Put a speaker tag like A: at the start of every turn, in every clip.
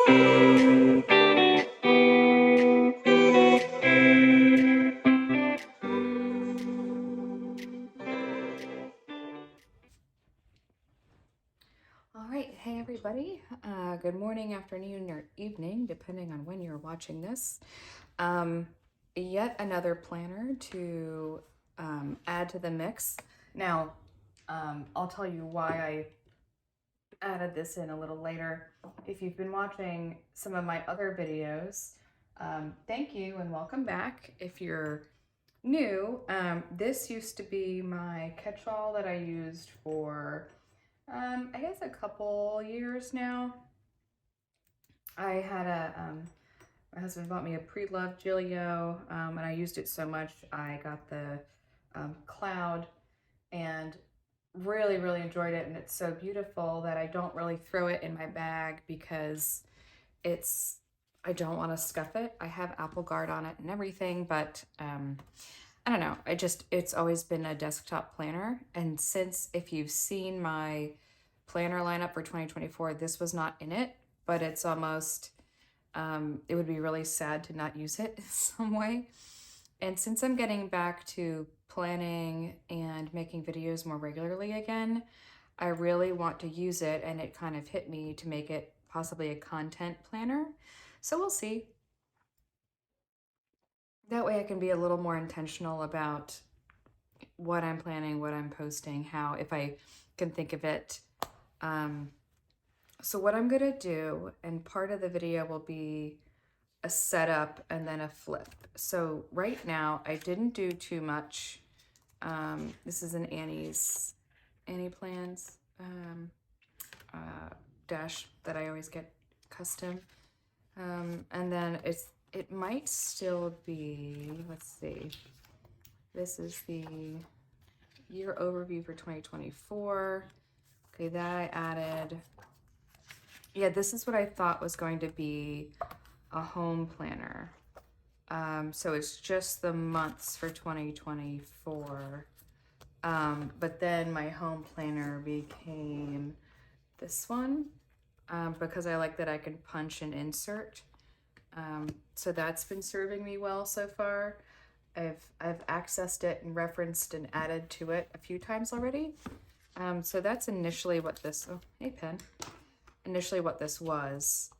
A: All right, hey everybody. Good morning, afternoon, or evening, depending on when you're watching this. Um, Yet another planner to add to the mix. Now, I'll tell you why I added this in a little later. If you've been watching some of my other videos, thank you and welcome back. If you're new, this used to be my catch-all that I used for I guess a couple years now. I had my husband bought me a pre-loved Gilio, and I used it so much I got the cloud and really enjoyed it. And it's so beautiful that I don't really throw it in my bag because it's, I don't want to scuff it. I have Apple Guard on it and everything, but I don't know. It's always been a desktop planner. And since, if you've seen my planner lineup for 2024, this was not in it, but it's almost, it would be really sad to not use it in some way. And since I'm getting back to planning and making videos more regularly again, I really want to use it, and it kind of hit me to make it possibly a content planner. So we'll see. That way I can be a little more intentional about what I'm planning, what I'm posting, how, if I can think of it. So what I'm gonna do, and part of the video will be a setup and then a flip. So right now I didn't do too much. This is an Annie Plans dash that I always get custom. And then it might still be, let's see, this is the year overview for 2024. Okay, that I added. Yeah, this is what I thought was going to be a home planner. So it's just the months for 2024. But then my home planner became this one because I like that I can punch and insert. So that's been serving me well so far. I've accessed it and referenced and added to it a few times already. So that's initially what this, oh, hey pen, initially what this was.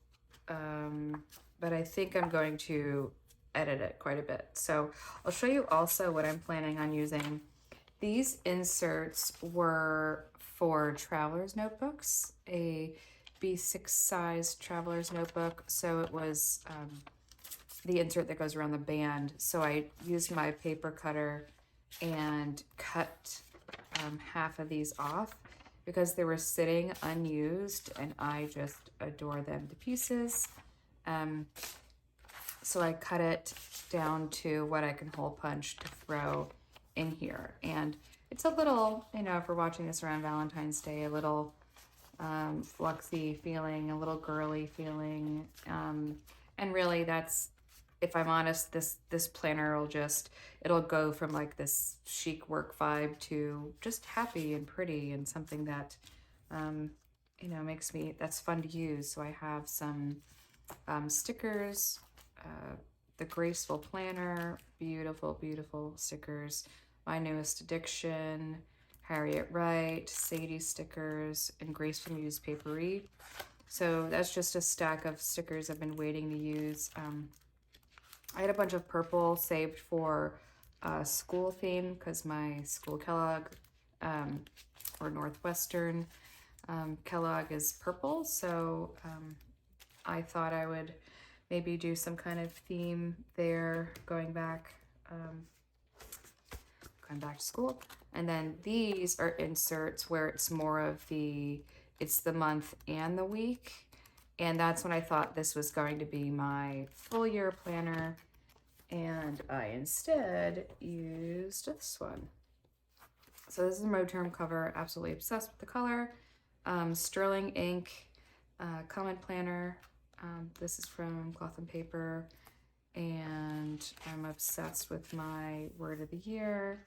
A: But I think I'm going to edit it quite a bit. So I'll show you also what I'm planning on using. These inserts were for traveler's notebooks, a B6 size traveler's notebook. So it was the insert that goes around the band. So I used my paper cutter and cut half of these off because they were sitting unused and I just adore them to pieces. So I cut it down to what I can hole punch to throw in here. And it's a little, you know, if we're watching this around Valentine's Day, a little fluxy feeling, a little girly feeling. And really that's, if I'm honest, this planner will it'll go from like this chic work vibe to just happy and pretty and something that, you know, that's fun to use. So I have some stickers, the Graceful Planner, beautiful stickers, My Newest Addiction, Harriet Wright, Sadie stickers, and Graceful Muse Papery. So that's just a stack of stickers I've been waiting to use. I had a bunch of purple saved for school theme because my school Kellogg or Northwestern Kellogg is purple. So I thought I would maybe do some kind of theme there going back to school. And then these are inserts where it's more of it's the month and the week. And that's when I thought this was going to be my full year planner. And I instead used this one. So this is a Moterm cover, absolutely obsessed with the color. Sterling ink, comment planner. This is from Cloth and Paper. And I'm obsessed with my word of the year,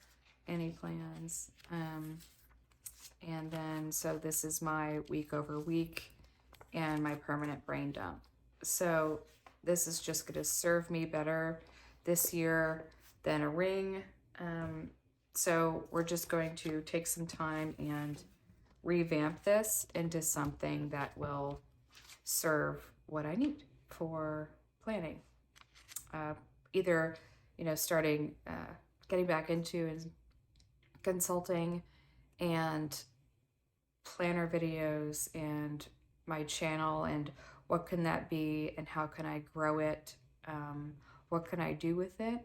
A: Annie Plans. And then, so this is my week over week and my permanent brain dump. So this is just going to serve me better this year than a ring. So we're just going to take some time and revamp this into something that will serve what I need for planning. Either, starting, getting back into consulting and planner videos and my channel, and what can that be and how can I grow it? What can I do with it?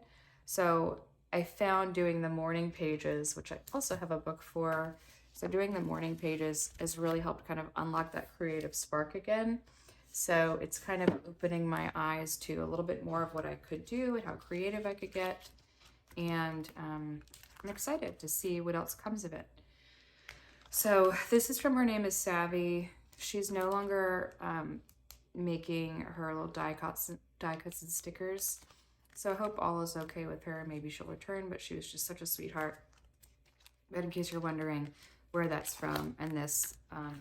A: So I found doing the morning pages, which I also have a book for. So doing the morning pages has really helped kind of unlock that creative spark again. So it's kind of opening my eyes to a little bit more of what I could do and how creative I could get. And I'm excited to see what else comes of it. So this is from Her Name is Savvy. She's no longer making her little die cuts and stickers. So I hope all is okay with her. Maybe she'll return, but she was just such a sweetheart. But in case you're wondering where that's from, and this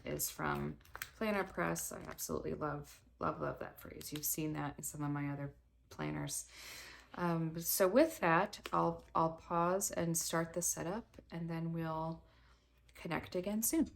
A: is from Planner Press. I absolutely love that phrase. You've seen that in some of my other planners. So with that, I'll pause and start the setup, and then we'll connect again soon.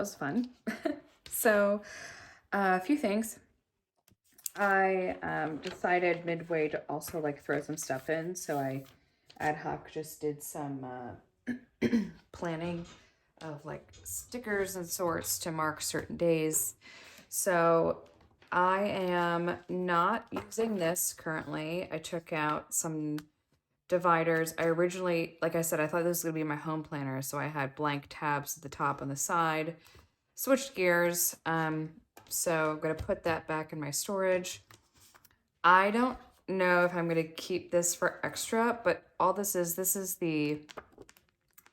A: was fun. So a few things. I decided midway to also like throw some stuff in. So I ad hoc just did some planning of like stickers and sorts to mark certain days. So I am not using this currently. I took out some dividers. I originally, like I said, I thought this was going to be my home planner. So I had blank tabs at the top and the side. Switched gears. So I'm going to put that back in my storage. I don't know if I'm going to keep this for extra, but all this is the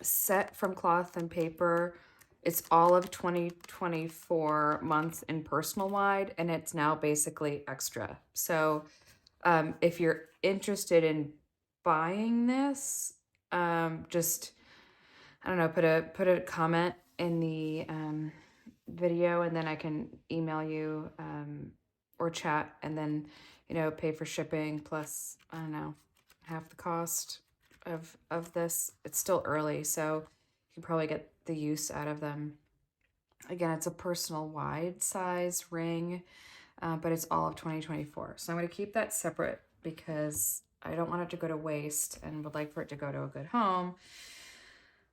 A: set from Cloth and Paper. It's all of 2024 months in personal wide, and it's now basically extra. So if you're interested in buying this, just, I don't know, put a comment in the video, and then I can email you or chat, and then, you know, pay for shipping plus, I don't know, half the cost of this. It's still early, so you can probably get the use out of them. Again, it's a personal wide size ring, but it's all of 2024. So I'm going to keep that separate because I don't want it to go to waste and would like for it to go to a good home.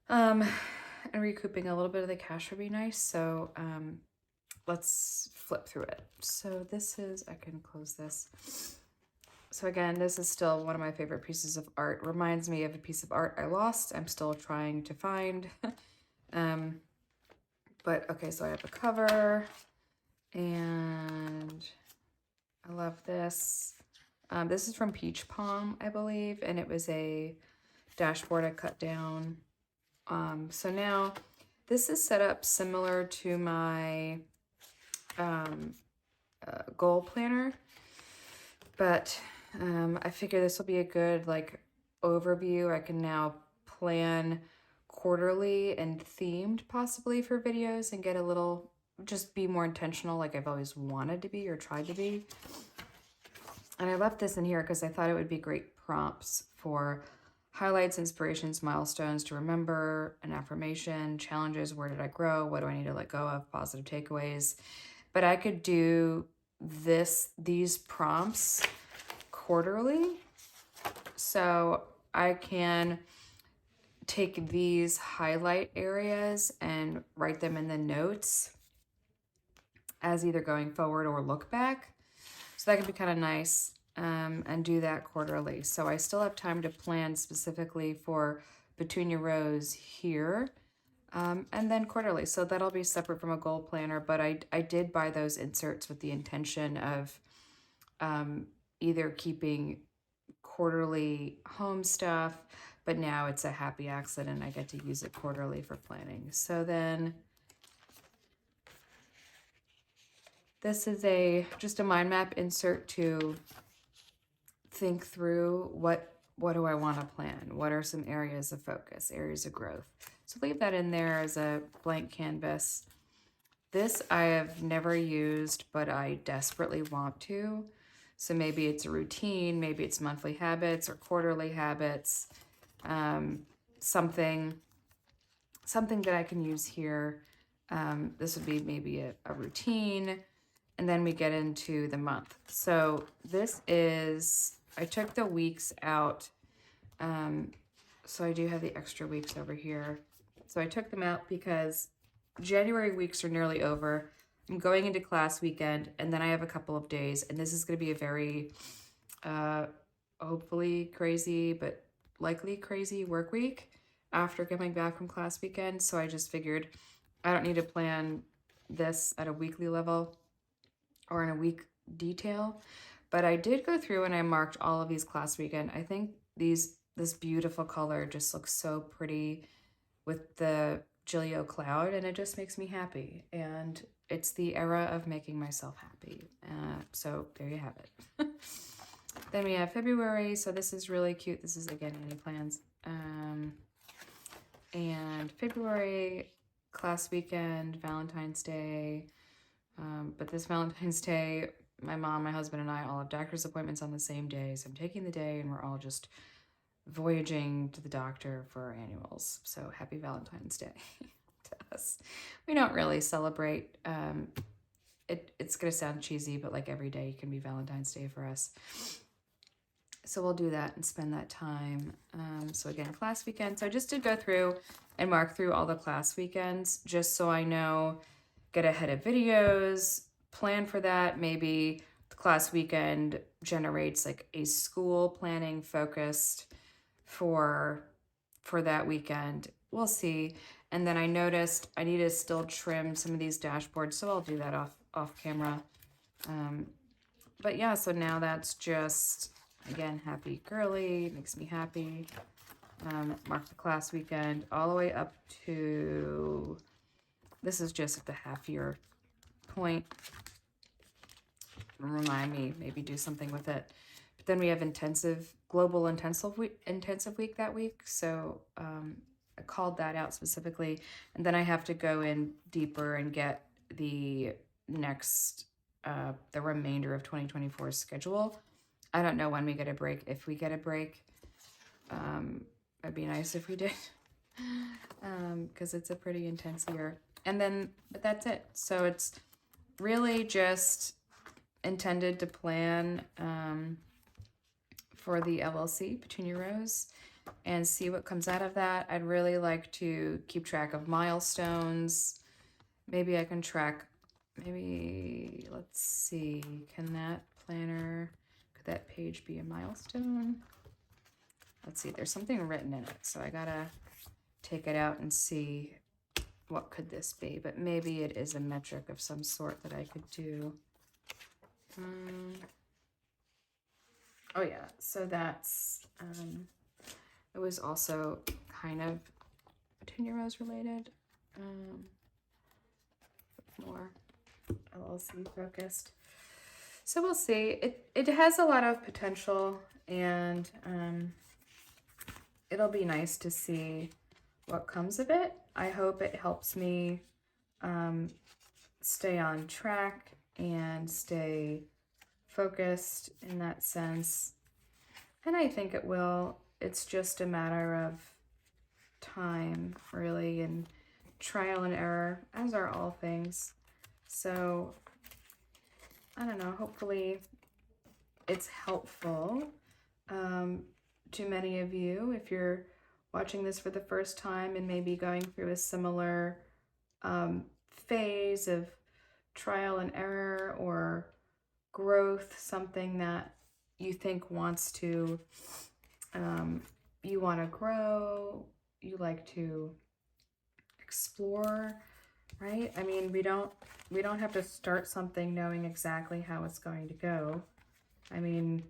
A: And recouping a little bit of the cash would be nice. So let's flip through it. So this is, I can close this. So again, this is still one of my favorite pieces of art. Reminds me of a piece of art I lost. I'm still trying to find. But okay, so I have a cover, and I love this. This is from Peach Palm, I believe, and it was a dashboard I cut down. So now this is set up similar to my goal planner, but I figure this will be a good like overview. I can now plan quarterly and themed possibly for videos and get a little, just be more intentional like I've always wanted to be or tried to be. And I left this in here because I thought it would be great prompts for highlights, inspirations, milestones to remember, an affirmation, challenges, where did I grow, what do I need to let go of, positive takeaways. But I could do these prompts quarterly. So I can take these highlight areas and write them in the notes as either going forward or look back. So that could be kind of nice, and do that quarterly. So I still have time to plan specifically for Petunia Rose here, and then quarterly. So that'll be separate from a goal planner, but I did buy those inserts with the intention of either keeping quarterly home stuff, but now it's a happy accident. I get to use it quarterly for planning. So then this is just a mind map insert to think through what do I want to plan? What are some areas of focus, areas of growth? So leave that in there as a blank canvas. This I have never used, but I desperately want to. So maybe it's a routine, maybe it's monthly habits or quarterly habits, something that I can use here. This would be maybe a routine, and then we get into the month. So this is, I took the weeks out. So I do have the extra weeks over here. So I took them out because January weeks are nearly over. I'm going into class weekend, and then I have a couple of days, and this is going to be a very, hopefully crazy, but likely crazy work week after coming back from class weekend. So I just figured I don't need to plan this at a weekly level or in a week detail. But I did go through and I marked all of these class weekend. I think this beautiful color just looks so pretty with the Gilio cloud, and it just makes me happy. And it's the era of making myself happy. So there you have it. Then we have February. So this is really cute. This is, again, any plans. And February, class weekend, Valentine's Day. But this Valentine's Day, my mom, my husband, and I all have doctor's appointments on the same day. So I'm taking the day, and we're all just voyaging to the doctor for our annuals. So happy Valentine's Day to us. We don't really celebrate, it's going to sound cheesy, but like every day can be Valentine's Day for us. So we'll do that and spend that time. So again, class weekend. So I just did go through and mark through all the class weekends just so I know, get ahead of videos, plan for that. Maybe the class weekend generates like a school planning focused for that weekend. We'll see. And then I noticed I need to still trim some of these dashboards, so I'll do that off camera. But yeah, so now that's just, again, happy girly, makes me happy. Mark the class weekend all the way up to, this is just at the half year point. Remind me, maybe do something with it. But then we have global intensive week that week. So I called that out specifically. And then I have to go in deeper and get the next, the remainder of 2024 schedule. I don't know when we get a break. If we get a break, it'd be nice if we did, because it's a pretty intense year. And then, but that's it. So it's really just intended to plan for the LLC, Petunia Rose, and see what comes out of that. I'd really like to keep track of milestones. Maybe I can track, maybe, let's see, can that planner, could that page be a milestone? Let's see, there's something written in it, so I gotta take it out and see what could this be, but maybe it is a metric of some sort that I could do. Oh yeah, so that's, it was also kind of Petunia Rose related, more LLC focused. So we'll see. It has a lot of potential, and it'll be nice to see what comes of it. I hope it helps me stay on track and stay focused in that sense. And I think it will. It's just a matter of time, really, and trial and error, as are all things. So, I don't know, hopefully it's helpful to many of you if you're watching this for the first time and maybe going through a similar phase of trial and error or growth, something that you think wants to, you want to grow, you like to explore, right? I mean, we don't have to start something knowing exactly how it's going to go. I mean,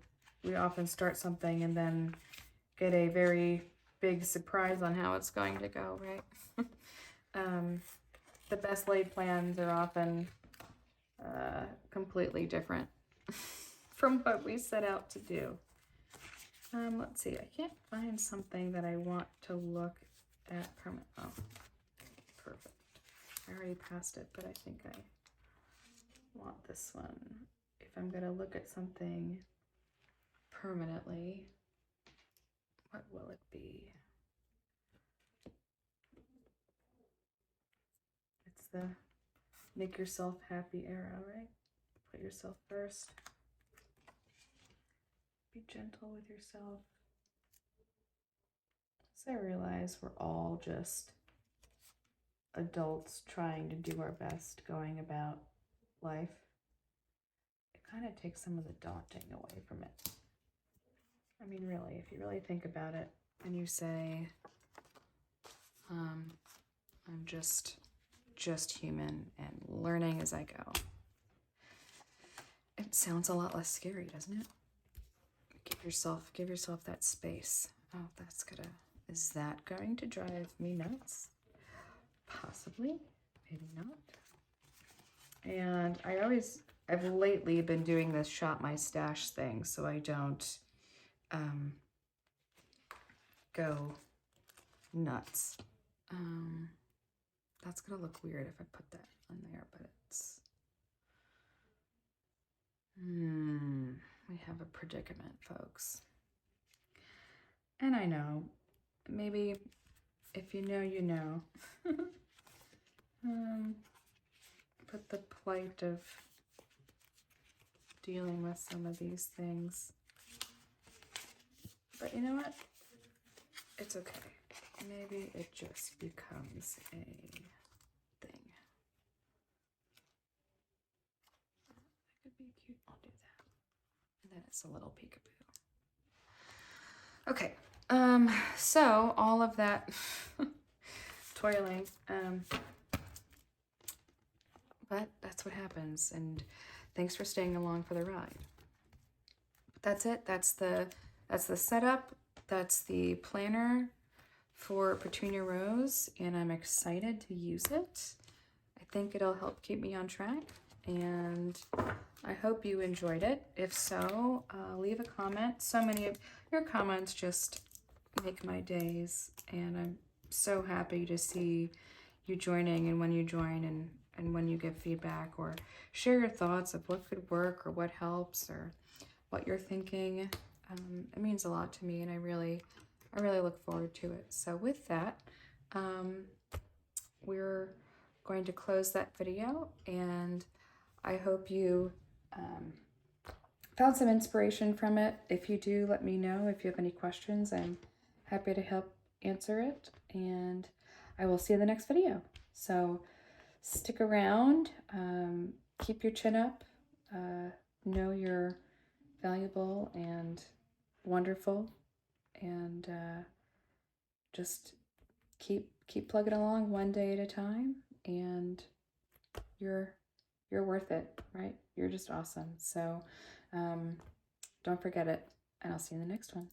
A: we often start something and then get a very big surprise on how it's going to go, right? The best laid plans are often completely different from what we set out to do. Let's see, I can't find something that I want to look at oh, perfect. I already passed it, but I think I want this one. If I'm gonna look at something permanently, what will it be? It's the make yourself happy era, right? Put yourself first. Be gentle with yourself. So I realize we're all just adults trying to do our best going about life. It kind of takes some of the daunting away from it. I mean, really, if you really think about it and you say, I'm just human and learning as I go, it sounds a lot less scary, doesn't it? Give yourself that space. Oh, is that going to drive me nuts? Possibly, maybe not. And I've lately been doing this shop my stash thing so I don't go nuts. That's gonna look weird if I put that on there, but it's, we have a predicament, folks. And I know, maybe if you know, you know. put the plight of dealing with some of these things. But you know what? It's okay. Maybe it just becomes a thing. That could be cute. I'll do that. And then it's a little peekaboo. Okay. So all of that toiling, but that's what happens. And thanks for staying along for the ride. That's it. That's the setup. That's the planner for Petunia Rose, and I'm excited to use it. I think it'll help keep me on track, and I hope you enjoyed it. If so, leave a comment. So many of your comments just make my days, and I'm so happy to see you joining, and when you join, and when you give feedback or share your thoughts of what could work or what helps or what you're thinking. It means a lot to me, and I really look forward to it. So with that, we're going to close that video, and I hope you found some inspiration from it. If you do, let me know. If you have any questions, I'm happy to help answer it, and I will see you in the next video. So stick around, keep your chin up, know you're valuable and wonderful, and just keep plugging along one day at a time, and you're worth it, right? You're just awesome. So don't forget it, and I'll see you in the next one.